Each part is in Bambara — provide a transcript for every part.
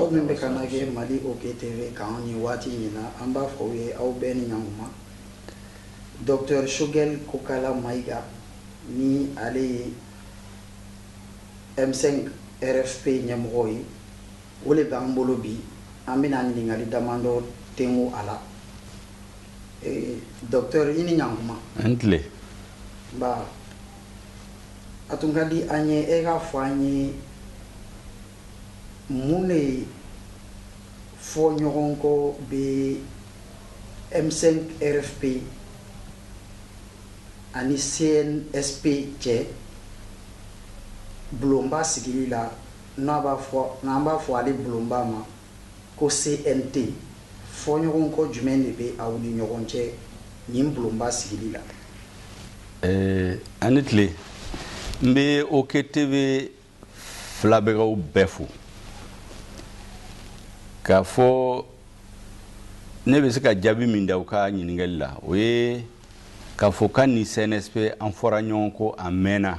aw min bɛ ka na kɛ Mali OKTV kan ni waati in na an b'a fɔ aw ye aw bɛɛ ni ɲankuma Dr Choguel Kokala Maïga ni ale ye M5 RFP ɲɛmɔgɔ ye o le b'an bolo bi an bɛna ɲininkali damadɔ tengo a la Docteur i ni ɲankuma an tile ba a tun ka di an ye e ka fɔ an ye mun de fɔ ɲɔgɔn kɔ bɛ M5 RFP ani CNSP cɛ bulonba sigili la n'an b'a fɔ ale bulonba ma ko CNT fɔ ɲɔgɔn kɔ jumɛn de bɛ aw ni ɲɔgɔn cɛ nin bulonba sigili la ani tile n bɛ OKTV filabagaw bɛɛ fo k'a fɔ ne bɛ se ka jaabi min da u ka ɲininkali la o ye k'a fɔ ka ni CNSP an fɔra ɲɔgɔn kɔ a mɛnna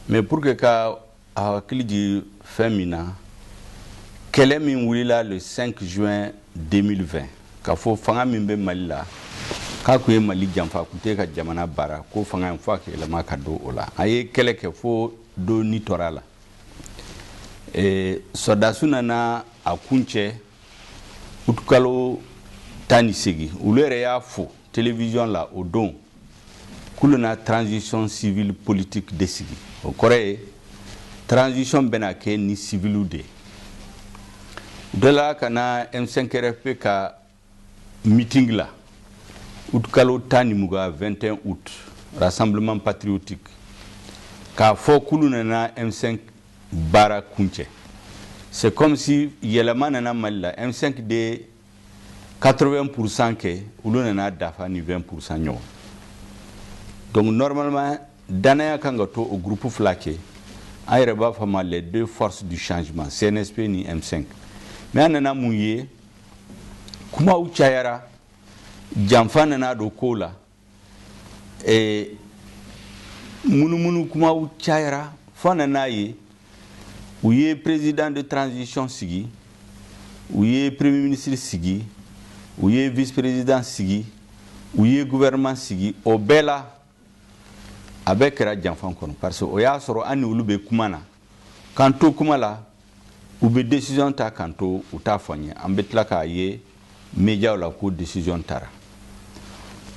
mais pour que ka hakili jigin fɛn min na kɛlɛ min wulila le 5 juin 2020 k'a fɔ fanga min bɛ Mali la k'a kun ye Mali janfa kun tɛ ka jamana baara ko fanga in fɔ a ka yɛlɛma ka don o la a ye kɛlɛ kɛ fo don ni tora la sɔrɔdasiw nana a kun cɛ utukalo 18 olu yɛrɛ y'a fo télévision la o don k'olu na transition civile politique de sigi o kɔrɔ ye transition bɛna kɛ ni civiliw de dɔ la ka na M5 RFP ka meeting la utukalo 21 août rassemblement patriotique k'a fɔ k'olu nana M5 baara kuncɛ c'est comme si yɛlɛma nana Mali la M5 de 80% kɛ olu nana dafa ni 20% ɲɔgɔn donc normalement danaya kan ka to o groupe fila kɛ an yɛrɛ b'a fɔ ma les deux forces du changement CNSP ni M5 mais an nana mun ye kumaw cayara janfa nana don ko la munumunu kumaw cayara fo nana ye u ye président de transition sigi u ye premier ministre sigi u ye vice président sigi u ye gouvernement sigi o bɛɛ la a bɛɛ kɛra janfan kɔnɔ parce que o y'a sɔrɔ an ni olu bɛ kuma na k'an to kuma la u bɛ décision ta k'an to u t'a fɔ an ye an bɛ tila k'a ye médiaw la ko décision tara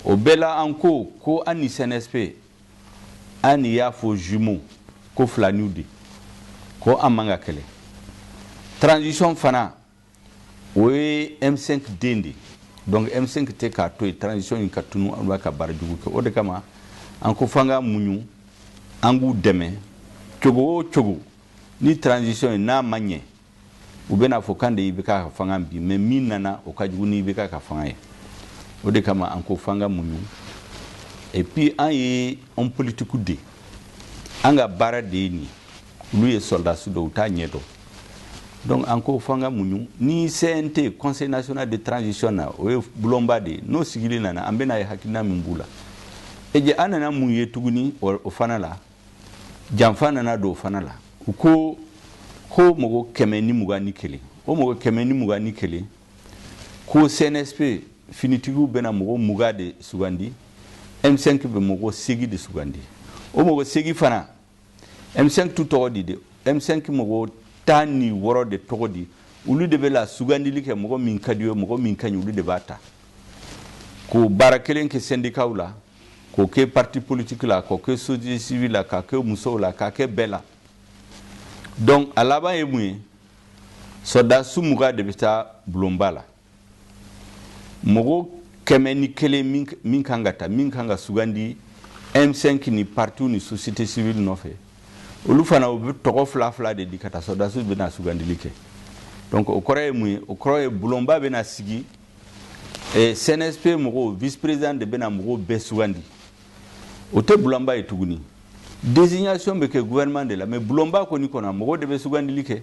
o bɛɛ la an ko an ni CNSP an ni y'a fɔ jumeau ko filaniw de ko an man ka kɛlɛ transition fana o ye M5 den de donc M5 tɛ k'a to yen transition in ka tunu an b'a ka baara jugu kɛ o de kama an ko f'an ka muɲu an k'u dɛmɛ cogo o cogo ni transition in n'a ma ɲɛ u bɛna fɔ kan de i bɛ k'a ka fanga bi mais min nana o ka jugu ni i bɛ k'a ka fanga ye o de kama an ko f'an ka muɲu et puis an ye homme politique de an ka baara de ye nin olu ye soldats dɔw u t'a ɲɛ dɔn donc an ko f'an ka muɲu ni CNT Conseil national de transition na o ye bulonba de ye n'o sigili nana an bɛna ye hakilina min b'u la an nana mun ye tuguni o fana la janfa nana don o fana la u ko mɔgɔ 121 o mɔgɔ 121 ko CNSP finitigiw bɛna mɔgɔ 20 de sugandi M5 bɛ mɔgɔ 8 de sugandi o mɔgɔ 8 fana M5 tu tɔgɔ di de M5 mɔgɔ 16 de tɔgɔ di olu de bɛ la sugandili kɛ mɔgɔ min ka di ye mɔgɔ min ka ɲi olu de b'a ta ko baara kelen kɛ syndicat la k'o kɛ parti politique la k'o kɛ société civile la k'a kɛ musow la k'a kɛ bɛɛ la donc a laban ye mun ye sɔrɔdasi 20 de bɛ taa bulonba la mɔgɔ 101 min kan ka ta min kan ka sugandi M5 ni parti ni société civile nɔfɛ olu fana u bɛ tɔgɔ fila de di ka taa sɔrɔdasiw bɛna sugandili kɛ donc o kɔrɔ ye mun ye o kɔrɔ ye bulonba bɛna sigi CNSP mɔgɔw vice président de bɛna mɔgɔw bɛɛ sugandi o tɛ bulonba ye tuguni désignation bɛ kɛ gouvernement de la mais bulonba kɔni kɔnɔ mɔgɔw de bɛ sugandili kɛ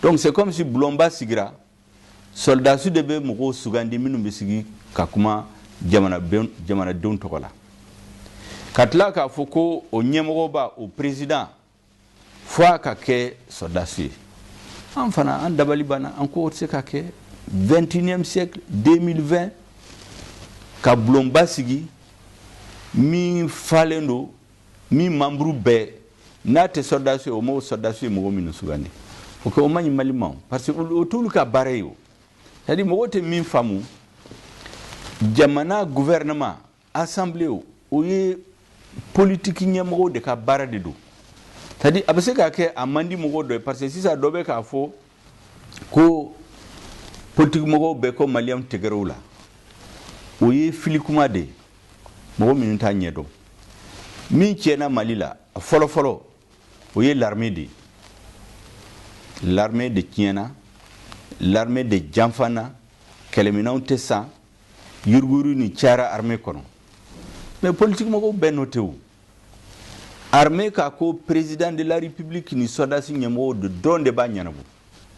donc c'est comme si bulonba sigira soldats de bɛ mɔgɔw sugandi minnu bɛ sigi ka kuma jamanadenw tɔgɔ la ka tila k'a fɔ ko o ɲɛmɔgɔba o président fo a ka kɛ soldats ye Enfin, en Dabalibana, encore c'est qu'à 21e siècle, 2020, ka Blomba sigi, mi falendo, mi membre be, na te soldats au mot soldats et mogo minusugani. Faut que au moins maliment, parce que autour du cas barreyo, c'est-à-dire mogo te min famu, jamana gouvernement, assemblée ou ye politique nyamro de ka barre de do. C'est-à-dire abese ka ke amandi mogo do parce que si ça dobe ka fo ko politique mogo be ko maliam tegerola. Oye filikuma de mogo minuta nyedo. Min tiena malila folo oye l'armée de tiena, l'armée de Jamfana, keleminaw tesa yurguru ni chara armée kono. Mais politique mogo ben notewu. Armée ka ko président de la République ni sodasi nyamo de don de banyanabu.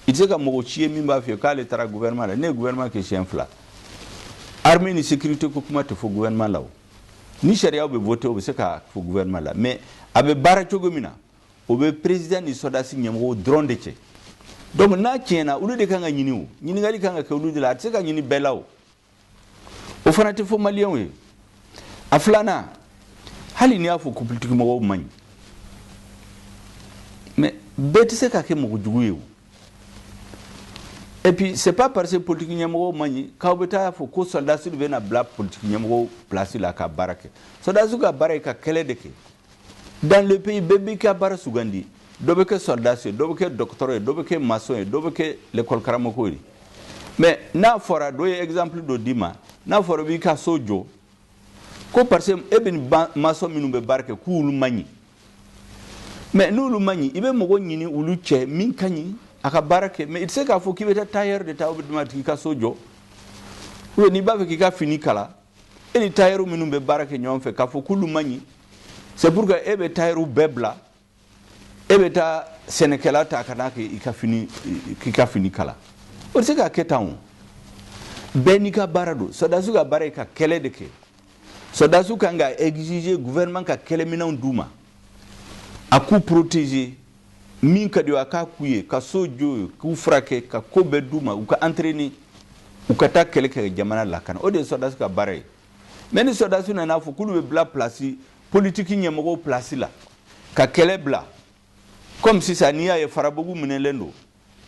Itse ka mogo chie mimba fio ka le tara gouvernement la ne gouvernement ke chien fla. Armée ni sécurité ko kuma te fo gouvernement la. Ni sharia be voter o be se ka fo gouvernement la mais abe bara chogomina obe président ni sodasi nyamo drone de che. Donc na tiena ulu de kanga nyini o. Nyini gali kanga ke ulu de la tse ka nyini belao. O fana te fo malien we. Aflana hali ni afo ko politique mo magni mais beti se ka ke mo juguye et puis c'est pas parce que politique nyamo magni ka beta fo ko soldat sur vena bla politique nyamo place la ka barake soldat su ka barake ka kele de ke dans le pays bébé ka bara sugandi dobe ke soldat dobe ke docteur dobe ke maçon dobe ke l'école karamoko mais na fora do exemple do dima na fora bi ka sojo ko parce que eben maso minumbe barke ku ulu manyi mais nous lu manyi ibe mogo nyini ulu che min kanyi aka barake mais il sait ka fo kibeta tailleur de taw automatique ka sojo we ni bave ki ka fini kala eni tailleur minumbe barake nyom fe ka fo kulu manyi c'est pour que ebe tailleur bebla ebe ta senekela ta kana ki ka fini kala o sait ka ketan benika barado so da suga baraka kele de ke Sodasu kanga exiger gouvernement ka kelemina nduma aku protéger min ka de aka kuye ka sojo ku frake ka kobe duma u ka entraîner u ka ta kele ka jamana la kana o de sodasu ka bare meni sodasu na nafu kulu be bla place politique nyemoko place la ka kele bla comme si ça niya e farabogu minelendo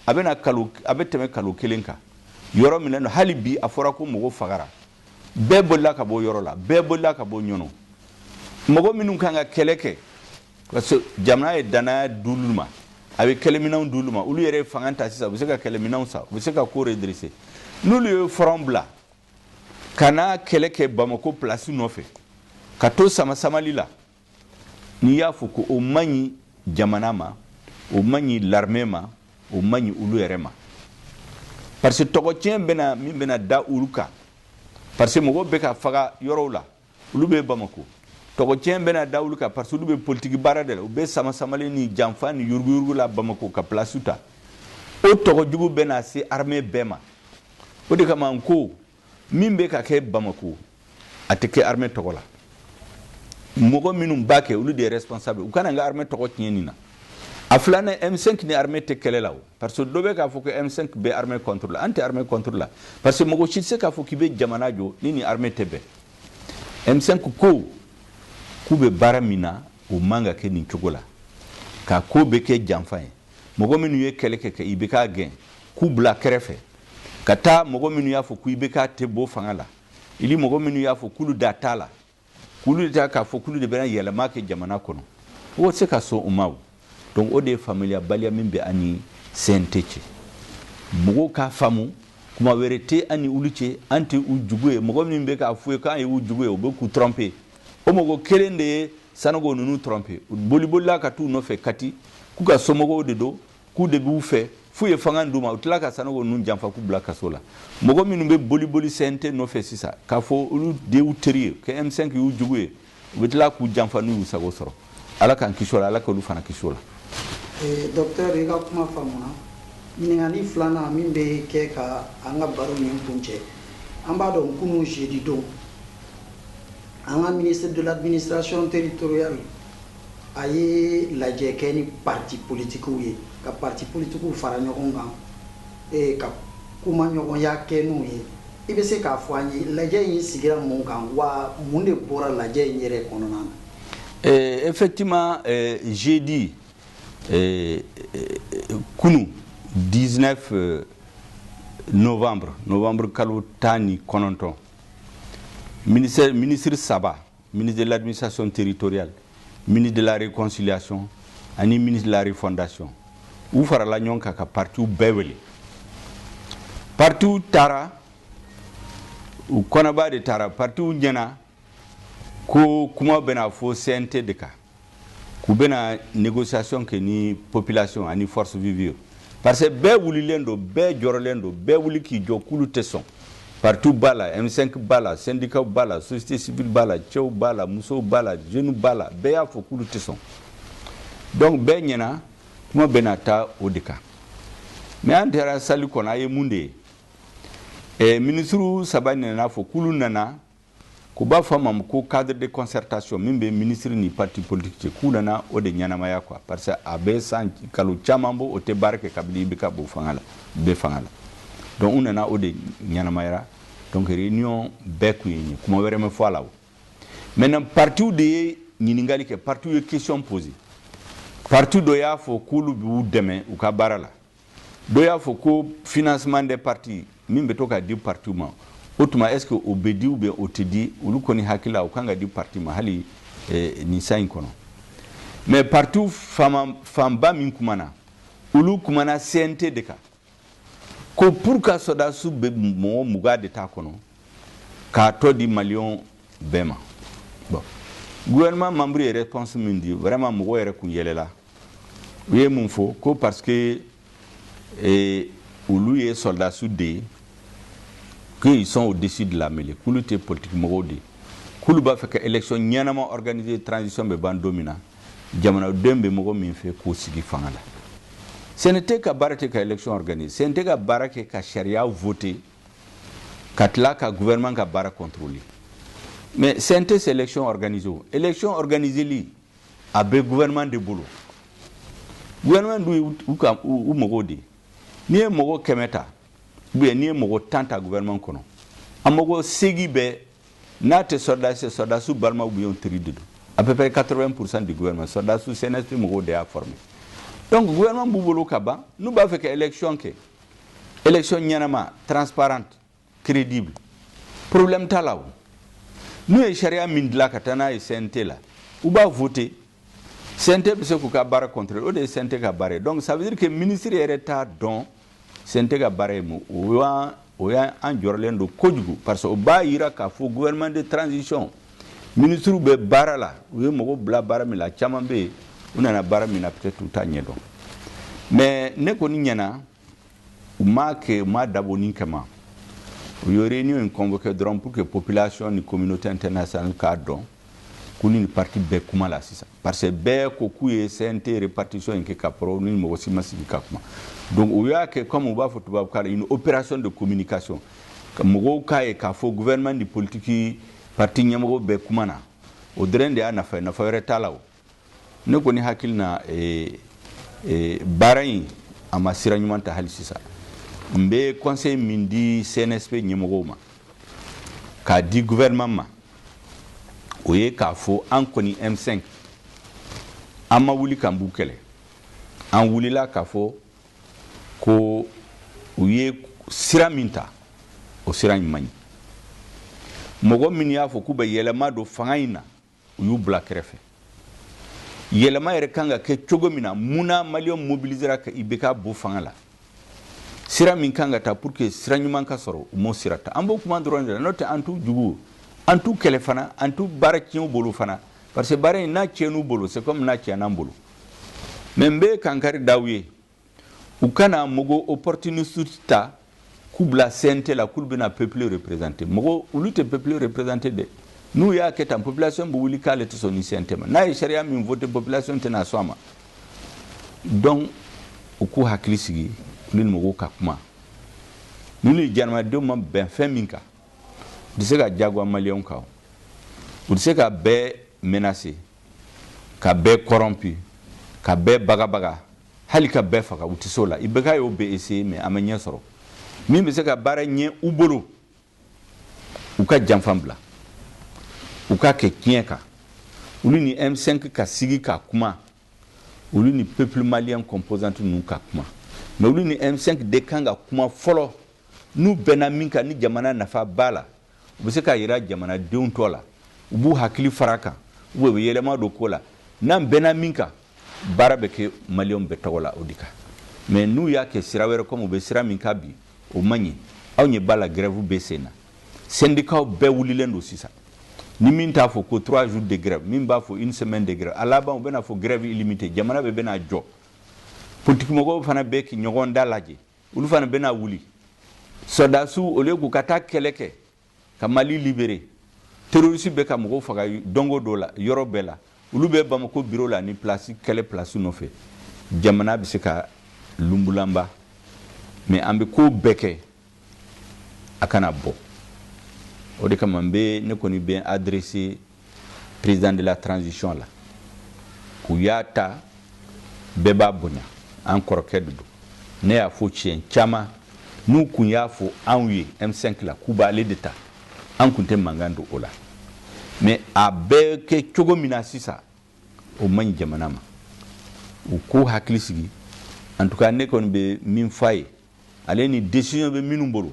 abena kalu abeteme kalu kelenka yoro minendo halibi afora ko mogo fagara bebola ka bo yorola bebola ka bo nyono mogo minun kanga keleke parce que jamna e dana duluma avec keleminaw duluma ulu yere fanganta sisa bu se ka keleminaw sa bu se ka ko redresser nous le frambla kana keleke bamako place nofe kato sama samalila ni yafu ko o manyi jamanama o manyi l'armema o manyi ulu yerema parce que togo tien bena mi bena da uruka parce que mogo beka faga yorola ulube bamako togo tien bena dauluka parce que ulube politique baradel ube sama samale ni jamfani yurgu la bamako ka plasuta o togo jugu bena se armée bema o de kama nko mimbe ka ke bamako ateke armée togola mogo minum bake ulu de responsable ukana nga armée togo tienina aflana M5 ni armée te kelelaw parce que dobe ka foko M5 be armée contre la anti armée contre la parce que mogo chitse ka foko be jamana jo ni armée tebe M5 ko kube baramina o manga ke ni chogola ka ko be ke jamfan mogo minu ye keleke ke ibeka gen ku bla krefe kata mogo minu ya foko ibeka te bo fangala ili mogo minu ya foko kulu datala kulu ta ka foko kulu de bena yelama ke jamana kono o se ka so umawu donc o de familia balia mimbe ani senteche mogo ka famu kuma werete ani uluche anti ujugue mogo mimbe ka fuwe ka e ujugue o beku tromper o mogo kelende sanogo nunu tromper bolibola ka tu no fe kati ku ka somogo de do ku de bu fe fuye fanganduma utla ka sanogo nun jamfa ku blaka sola mogo minumbe boliboli sente no fe sisa ka fo ulu de uteri ke M5 ujugue wetla ku jamfa nu sago soro ala kan kishola ala ko lu fana kishola docteur ega kuma famuna ɲininkali filanan min bɛ kɛ ka an ka baro nin kuncɛ an b'a dɔn kunu jeudi don an ka ministre de l'administration territoriale a ye lajɛ kɛ ni parti politiques ye ka parti politique fara ɲɔgɔn kan ka kuma ɲɔgɔnya kɛ n'u ye i bɛ se k'a fɔ an ye lajɛ in sigira mun kan wa mun de bɔra lajɛ in yɛrɛ kɔnɔna na. Effectivement, j'ai dit kunu 19 novembre kalo tani kononton ministre Saba, ministre de l'administration territoriale, ministre de la réconciliation ani ministre de la refondation u farala ɲɔgɔn kan ka parti bɛɛ wele parti taara u kɔnɔba de taara parti ɲɛna ko kuma bɛna fɔ CNT de kan k'u bɛna négociation kɛ ni population ani force vive parce que bɛɛ wulilen don bɛɛ jɔrɔlen don bɛɛ wuli k'i jɔ k'ulu tɛ sɔn parti b'a la M5 b'a la syndicat b'a la société civile b'a la cɛw b'a la musow b'a la jeunes b'a la bɛɛ y'a fɔ k'ulu tɛ sɔn donc bɛɛ ɲɛna kuma bɛna taa o de kan mais an taara salle kɔnɔ a ye mun de ye ministre Saba nana fɔ k'ulu nana ko b'a fɔ a ma ko cadre de concertation min bɛ ministre ni parti politique cɛ k'u nana o de ɲɛnamaya quoi parce que a bɛ san kalo caman bɔ o tɛ baara kɛ kabini i bɛ ka bɔ fanga la bɛ fanga la donc u nana o de ɲɛnamayara donc réunion bɛɛ kun ye ɲɛ kuma wɛrɛ ma fɔ a la o maintenant parti de ye ɲininkali kɛ parti ye question posé parti dɔ y'a fɔ k'olu b'u dɛmɛ u ka baara la dɔ y'a fɔ ko financement des partis min bɛ to ka di parti ma o tuma est ce que o bɛ di ou bien o tɛ di olu kɔni hakili la o kan ka di parti ma hali nin san in kɔnɔ mais parti fanba min kumana olu kumana CNT de kan ko pour que sɔrɔdasiw bɛ mɔgɔ 20 de t'a kɔnɔ k'a tɔ di maliyɛnw bɛɛ ma bon gouvernement membre ye réponse min di vraiment mɔgɔw yɛrɛ kun yɛlɛla u ye mun fɔ ko parce que olu ye sɔrɔdasiw de ye qu'ils sont au-dessus de la mêlée k'ulu tɛ politique mɔgɔw de ye k'ulu b'a fɛ ka élection ɲɛnama organiser transition bɛ ban don min na jamanaden bɛ mɔgɔ min fɛ k'o sigi fanga la CNT ka baara tɛ ka élection organiser CNT ka baara kɛ ka sariya voter ka tila ka gouvernement ka baara contrôler mais CNT c'est élection organisée o élection organiseli a bɛ gouvernement de bolo gouvernement dun u mɔgɔw de n'i ye mɔgɔ 100 ta ou bien n'i ye mɔgɔ 10 ta gouvernement kɔnɔ a mɔgɔ 8 bɛɛ n'a tɛ sɔrɔdasiw balimaw bɛ yen teri de don à peu près 80% du gouvernement sɔrɔdasiw CNSP mɔgɔw de y'a formé donc gouvernement b'u bolo ka ban n'u b'a fɛ ka élection kɛ élection ɲɛnama transparente crédible problème t'a la o n'u ye sariya min dilan ka taa n'a ye CNT la u b'a voter CNT bɛ se k'u ka baara contrôler o de ye CNT ka baara ye donc ça veut dire que ministre yɛrɛ t'a dɔn CNT ka baara ye mun o y'an jɔrɔlen don kojugu parce que o b'a yira k'a fɔ gouvernement de transition ministre bɛ baara la u ye mɔgɔw bila baara min la caman bɛ yen u nana baara min na peut-être u t'a ɲɛdɔn mais ne kɔni ɲɛna u m'a kɛ u m'a dabɔ nin kama u ye réunion in convoqué dɔrɔn pour que population ni communauté internationale k'a dɔn k'u ni parti bɛɛ kuma la sisan parce que bɛɛ ko k'u ye CNT répartition in kɛ ka pɔrɔ ni mɔgɔ si ma sigi ka kuma donc u y'a kɛ comme u b'a fɔ tubabukan na une opération de communication ka mɔgɔw k'a ye k'a fɔ gouvernement ni politique parti ɲɛmɔgɔ bɛɛ kuma na o dɔrɔn de y'a nafa ye nafa wɛrɛ t'a la o ne kɔni hakili na baara in a ma sira ɲuman ta hali sisan n bɛ conseil min di CNSP ɲɛmɔgɔw ma k'a di gouvernement ma o ye k'a fɔ an kɔni M5 an ma wuli k'an b'u kɛlɛ an wulila k'a fɔ ko u ye sira min ta o sira ɲuman ye mɔgɔ min y'a fɔ k'u bɛ yɛlɛma don fanga in na u y'u bila kɛrɛfɛ yɛlɛma yɛrɛ kan ka kɛ cogo min na munna maliyɛnw mobilisera ka IBK bɔ fanga la sira min kan ka ta pour que sira ɲuman ka sɔrɔ u m'o sira ta an b'o kuma dɔrɔn de la n'o tɛ an t'u jugu an t'u kɛlɛ fana an t'u baara tiɲɛ u bolo fana parce que baara in n'a tiɲɛn'u bolo c'est comme n'a tiɲɛna an bolo mais n bɛ kankari d'aw ye u kana mɔgɔ opportuniste ta k'u bila CNT la k'u bɛna peuple représenter mɔgɔ olu tɛ peuple représenter dɛ n'u y'a kɛ tan population bɛ wuli k'ale tɛ sɔn ni CNT ma n'a ye sariya min voté population tɛna sɔn a ma donc u k'u hakili sigi olu ni mɔgɔw ka kuma n'u ni jamanadenw ma bɛn fɛn min kan u tɛ se ka diyagoya maliyɛnw kan u tɛ se ka bɛɛ menacer ka bɛɛ corrompu ka bɛɛ bagabaga hali ka bɛɛ faga u tɛ se o la i bɛɛ ka y'o bɛɛ essayer mais a ma ɲɛ sɔrɔ min bɛ se ka baara ɲɛ u bolo u ka janfan bila u ka kɛ tiɲɛ kan olu ni M5 ka sigi ka kuma olu ni peuple malien composante ninnu ka kuma mais olu ni M5 de kan ka kuma fɔlɔ n'u bɛnna min kan ni jamana nafa b'a la u bɛ se ka yira jamanadenw tɔ la u b'u hakili fara kan u bɛ yɛlɛma don ko la n'an bɛnna min kan baara bɛ kɛ maliyɛnw bɛɛ tɔgɔ la o de kan mais n'u y'a kɛ sira wɛrɛ comme u bɛ sira min kan bi o man ɲi aw ɲɛ b'a la grève bɛ sen na syndicats bɛɛ wulilen don sisan ni min t'a fɔ ko 3 jours de grève min b'a fɔ 1 semaine de grève a laban u bɛna fɔ grève illimité jamana bɛɛ bɛna jɔ politique mɔgɔw fana bɛ ɲɔgɔn da lajɛ olu fana bɛna wuli soldats au lieu k'u ka taa kɛlɛ kɛ ka Mali libérer terroriste bɛ ka mɔgɔw faga dongo dɔ la yɔrɔ bɛɛ la olu bɛ Bamako bureau la ni place kɛlɛ place nɔfɛ jamana bɛ se ka lumbulanba mais an bɛ ko bɛɛ kɛ a kana bɔ o de kama ne kɔni bɛ adresser président de la transition la u y'a ta bɛɛ b'a bonya an kɔrɔkɛ de don ne y'a fɔ tiɲɛ caman n'u kun y'a fɔ anw ye M5 la k'u b'ale de ta an kun tɛ mankan don o la mais a bɛɛ kɛ cogo min na sisan o man ɲi jamana ma u k'u hakili sigi en tout cas ne kɔni bɛ min f'a ye ale ni décision bɛ minnu bolo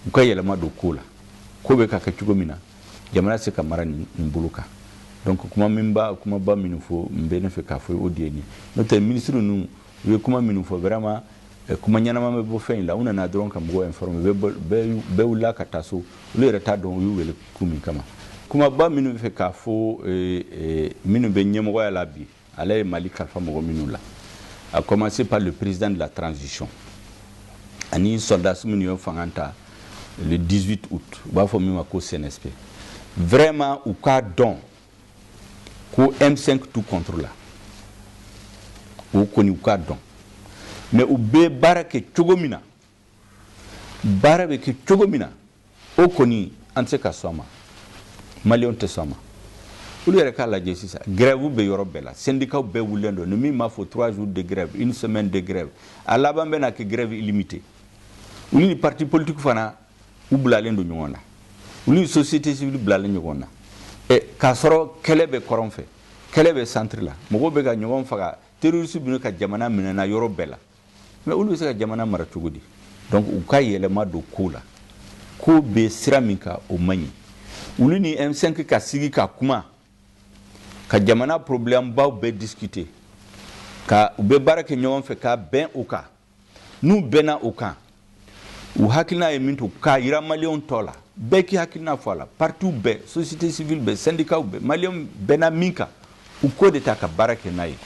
u ka yɛlɛma don ko la ko bɛ ka kɛ cogo min na jamana se ka mara nin bolo kan donc kuma ba minnu fɔ n bɛ ne fɛ k'a fɔ o de ye nin n'o tɛ ministre ninnu u ye kuma minnu fɔ vraiment kuma ɲɛnama bɛ bɔ fɛn in la u nana dɔrɔn ka mɔgɔw informer bɛɛ wulila ka taa so olu yɛrɛ t'a dɔn u y'u wele kun min kama kumaba minnu bɛ fɛ k'a fɔ minnu bɛ ɲɛmɔgɔya la bi ale ye Mali kalifa mɔgɔ minnu la a commencer par le président de la transition ani soldats minnu ye fanga ta le 18 août u b'a fɔ min ma ko CNSP vraiment u k'a dɔn ko M5 tout contre la o kɔni u k'a dɔn mais u bɛ baara kɛ cogo min na baara bɛ kɛ cogo min na o kɔni an tɛ se ka sɔn a ma maliyɛnw tɛ sɔn a ma olu yɛrɛ k'a lajɛ sisan grève bɛ yɔrɔ bɛɛ la syndicats bɛɛ wulilen don ni min m'a fɔ 3 jours de grève 1 semaine de grève a laban bɛna kɛ grève illimité olu ni parti politique fana u bilalen don ɲɔgɔn na olu ni société civile bilalen ɲɔgɔn na k'a sɔrɔ kɛlɛ bɛ kɔrɔn fɛ kɛlɛ bɛ centre la mɔgɔw bɛ ka ɲɔgɔn faga terroriste bɛ ka jamana minɛna yɔrɔ bɛɛ la mais olu bɛ se ka jamana mara cogo di donc u ka yɛlɛma don ko la ko bɛ sira min kan o man ɲi olu ni M5 ka sigi ka kuma ka jamana problème baw bɛɛ discuter ka u bɛ baara kɛ ɲɔgɔn fɛ ka bɛn o kan n'u bɛnna o kan u hakilina ye min to k'a yira maliyɛnw tɔ la bɛɛ k'i hakilina fɔ a la parti bɛɛ société civile bɛɛ syndicats bɛɛ maliyɛnw bɛnna min kan u k'o de ta ka baara kɛ n'a ye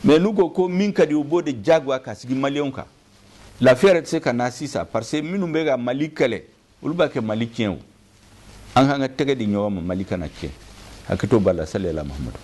mais n'u ko min ka di u b'o de jagoya ka sigi maliyɛnw kan lafiya yɛrɛ tɛ se ka na sisan parce que minnu bɛ ka Mali kɛlɛ olu b'a kɛ Mali tiɲɛ o an k'an ka tɛgɛ di ɲɔgɔn ma Mali kana tiɲɛ hakili to b'a la salli ala Mahamadu